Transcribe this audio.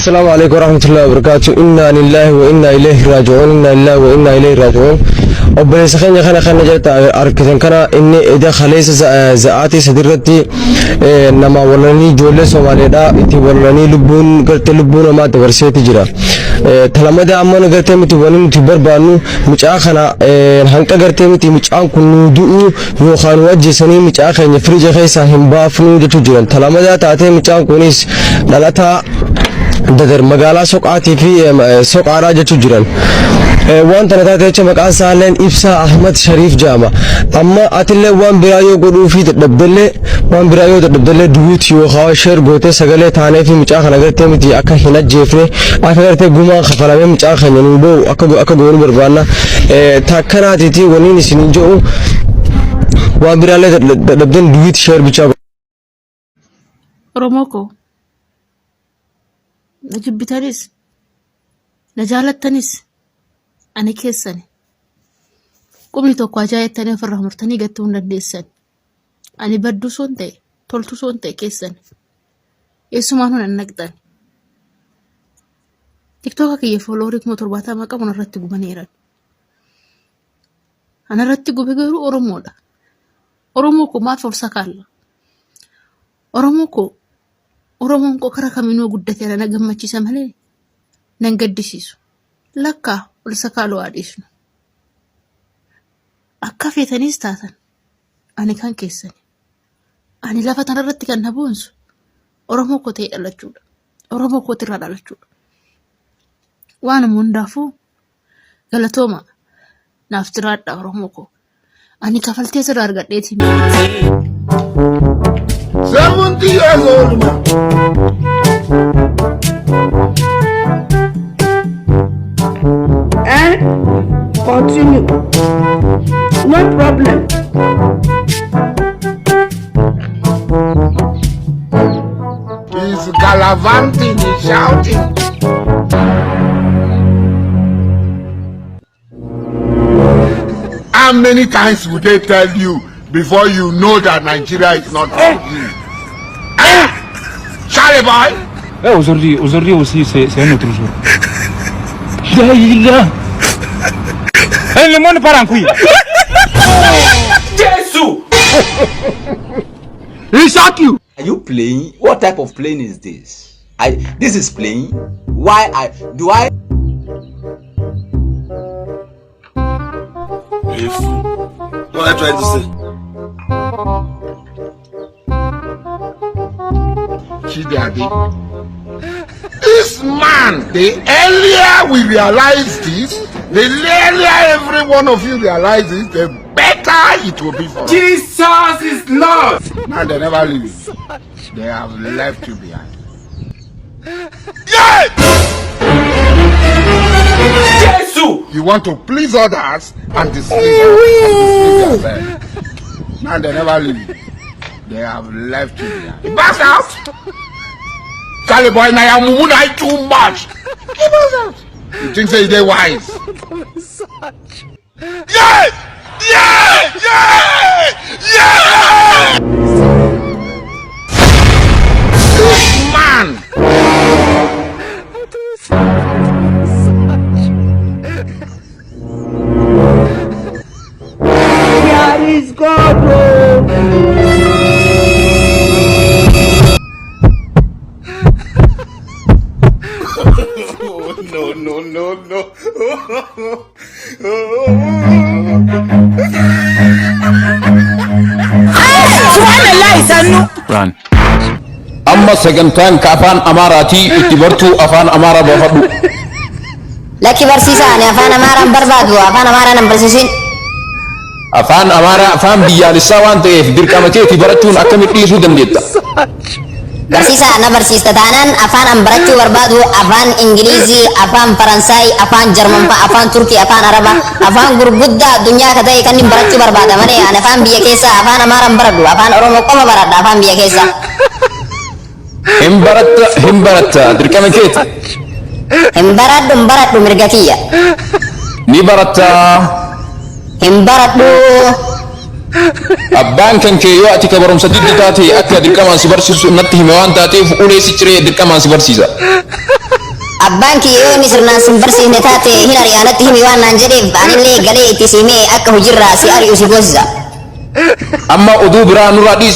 السلام عليكم ورحمة الله وبركاته. إنا لله وإنا إليه راجعون. إنا لله وإنا إليه راجعون. وبني سخين خنا جرت أركتن كنا إني إذا خليس زعاتي سدرتي نما ولني جولة سوالي دا إتي ولني لبون قرت لبون ما تورسيتي جرا تلما دا أمان قرت متي ولني متبر بانو مجا خنا هنكا قرت متي مجا كنو دو يوخانو أجسني مجا خنا فريج خيسا هم بافنو جتو جرا تلما دا تاتي مجا كونيس لالتا ددر مقالا سوقاتي في سوق عراجة جران وان تنتاتي مقال سالين إبسا أحمد شريف جامع أما أتلي وان برايو قدو في تدبدلي وان برايو تدبدلي دويت يوخاو شير بوتي سغلي تاني في مجاخ نغرتي متي أكا هنا جيفني أكا غرتي قوما خفرامي مجاخ ننبو أكا قوين بربانا تاكنا تيتي ونيني سننجو وان برايو تدبدل دويت شير بجاخ روموكو نجبتنيس نجالتنيس أنا كيسني قومي توقع جايتني في الرحمرتني قتون رديسن أنا بدو سونتي تولتو سونتي كيسن يسمعون النقدان تيك توكا كي يفولوريك موتورباتا ما كمان رتقو بنيران أنا رتقو بيقولوا أرومودا أروموكو ما فرصة كارلا أروموكو Oromoon ko karaa kaminuu guddate ana gammachiisa malee nan gaddisiisu. Lakka ol sakaaluu adeesnu. Akka feetanis taatan ani kan keessani. Ani lafa tanarratti kan na boonsu Oromoo ko ta'e dhalachuudha. Oromoo ko irraa dhalachuudha. Waan hundaafuu galatooma naaf jiraadha Oromoo ko. Ani kafaltee sirraa argadheetiin. 70 years old man. And continue. No problem. He's gallivanting, he's shouting. How many times would they tell you before you know that Nigeria is not for you? Charlie boy! Aujourd'hui aussi, c'est un autre jour. Le monde part en couille. Jesus! He shock you! Are you playing? What type of playing is this? This is playing. Why do I? What am I trying to say? This man, the earlier we realize this, the earlier every one of you realize it, the better it will be for us. Jesus is Lord! Now they never leave you. They have left you behind. Yeah! Jesus! You want to please others and displease yourself. Now they never leave you. They have left you behind. Pass out! Charlie boy, now I'm moving too much. Keep us out. You think say they wise? Yeah! Yeah! Yeah! Yeah! This man! Here is God. Run. أما سجنتان كأفان أماراتي اتبرتو أفان أمارا بفضل. لكن برسيسان أفان أمارا بربادو أفان أمارا نمبرسيسين. أفان أمارا أفان بيالساوان تيف دركامتي اتبرتون أكمل إيسو دنديتا. برسيسا أنا برسيس تتانان أفان أمبرتو بربادو أفان إنجليزي أفان فرنساي أفان جرمن أفان تركي أفان عربا أفان غربودا دنيا كذا يكن برتو بربادا مني أنا أفان بيكيسا أفان أمارا بربادو أفان أرومو كم براد أفان بيكيسا. همبرت دركامتي. همبرت مرجكية. نبرت. همبرت Abbaan kan kee yoo ati kabarumsa diddi taate akka dirqamaan si barsiisu natti hime waan taateef ulee si ciree dirqamaan si barsiisa. Abbaan kiyyoonni sirnaan sin barsiifne taate hin ari'aanatti himi waan naan jedheef anillee galee itti simee akka hujirraa si ari'u si goosisa. Amma oduu biraa nurraa dhiisi.